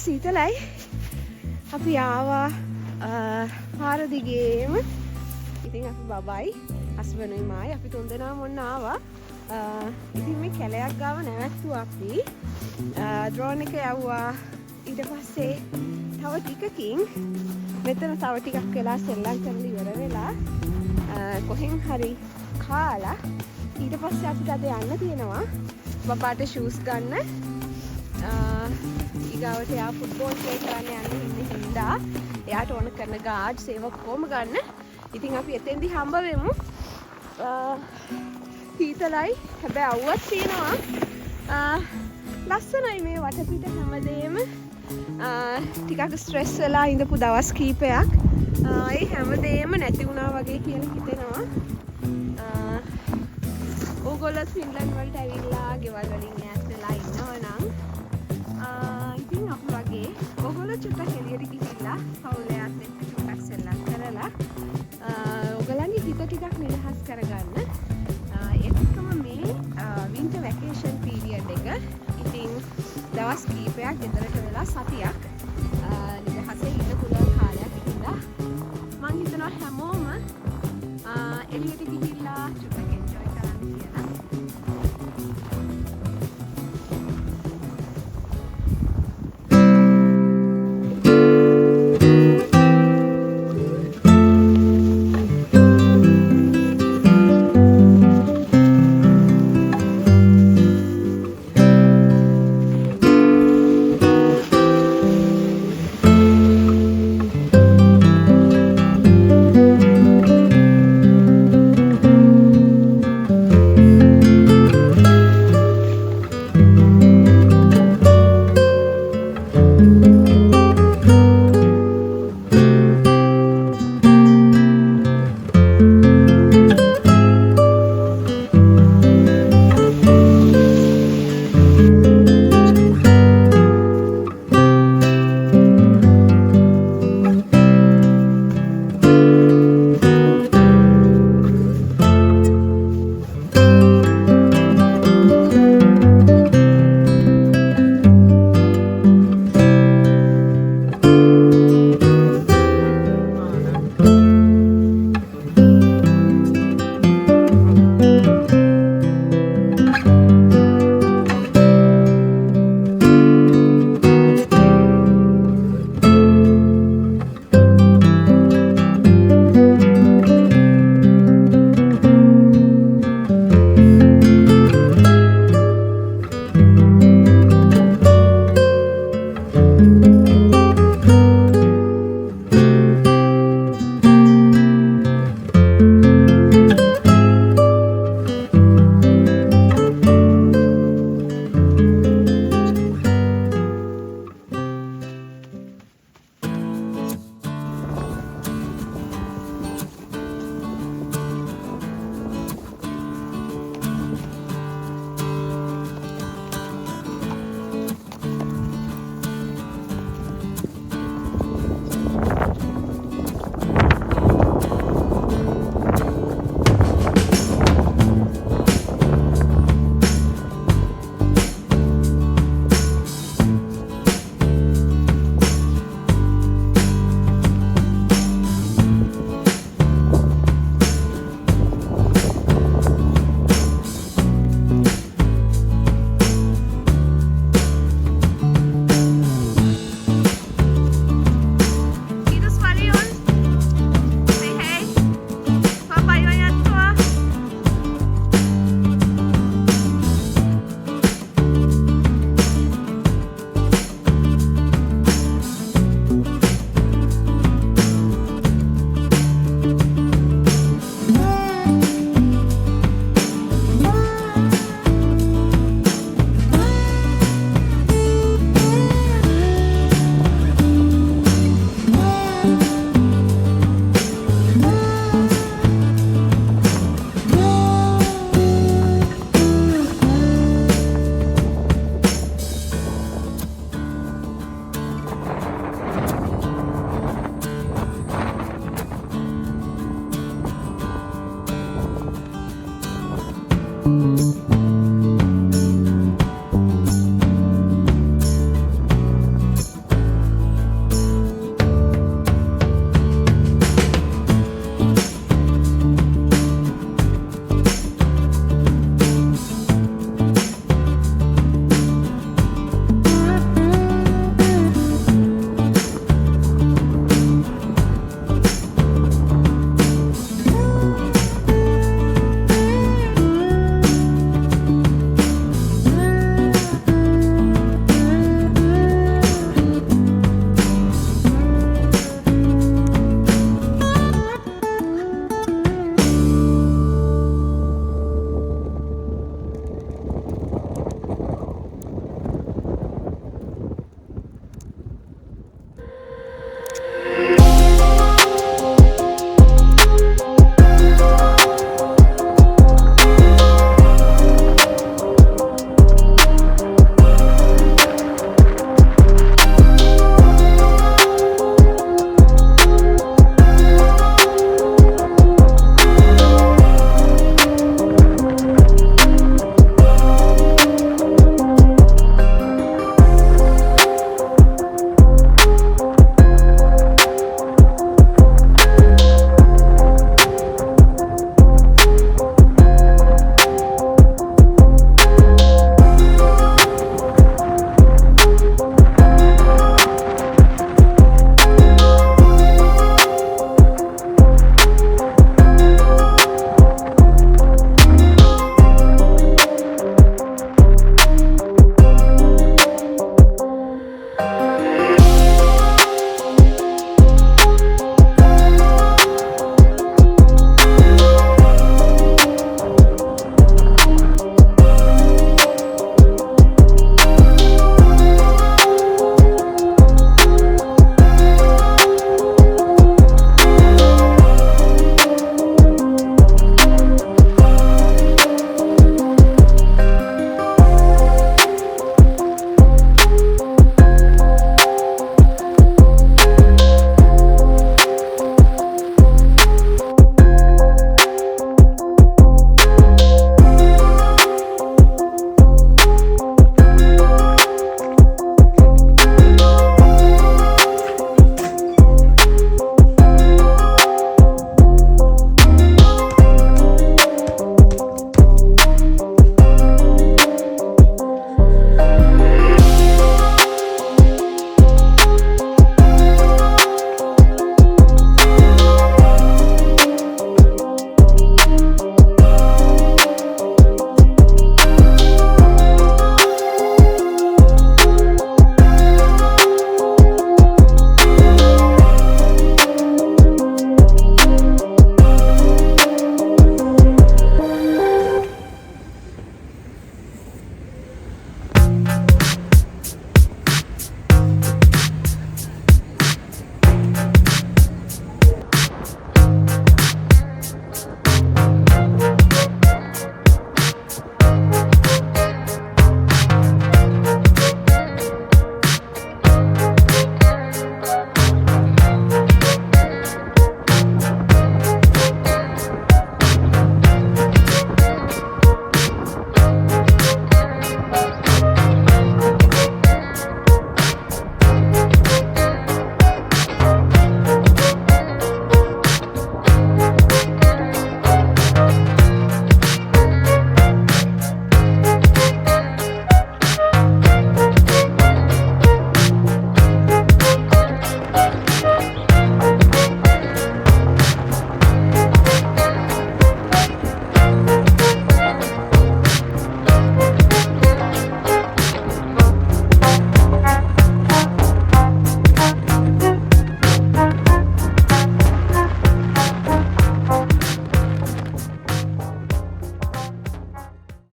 සීතලයි. අපි ආවා පාර දිගේම. ඉතින් අපි බබයි හස්බන්ඩ්යි මායි අපි තුන්දෙනාම ඔන්න ආවා. ඉතින් මේ කැලයක් ගාව නැවැත්තුවා අපි. ඩ්‍රෝන් එක යවුවා. ඊට පස්සේ තව ටිකකින් මෙතන තව ටිකක් වෙලා සෙල්ලම් කරලා ඉවර වෙලා කොහෙන් හරි කාලා ඊට පස්සේ අපිට අද යන්න තියෙනවා බබාට ෂූස් ගන්න. ඊගාවට යා ෆුට්බෝල් ප්ලේ කරන්න යන්න ඉන්නේ හින්දා එයාට ඕන කරන ගාඩ්ස් ඒව කොහොම ගන්න. ඉතින් අපි එතෙන්දි හම්බ වෙමු. සීතලයි හැබැයි අවුවක් තියෙනවා. ලස්සනයි මේ වටපිට හැමදේම. ටිකක් ස්ට්‍රෙස් වෙලා ඉඳපු දවස් කීපයක්. ඒ හැමදේම නැති වුණා වගේ කියලා හිතෙනවා. ඕගොල්ලෝ ෆින්ලන්ඩ් වලට ඇවිල්ලා ගෙවල් වලින් ඈත් වෙලා ඉන්නවනම් ඉතින් අපි වගේ ඕගොල්ලෝ චුට්ටක් එළියට ගිහිල්ලා පවුලයත් එක්ක චුට්ටක් සෙල්ලම් කරලා ඕගොල්ලන්ගේ හිත ටිකක් නිදහස් කරගන්න. ඒකම මේ වින්ටර් වැකේෂන් පීරියඩ් එක. ඉතින් දවස් කීපයක් ගෙදරට වෙලා සතියක් නිදහසේ ඉන්න පුළුවන් කාලයක් ඉඳලා මම හිතනවා හැමෝම එළියට ගිහිල්ලා චුට්ටක්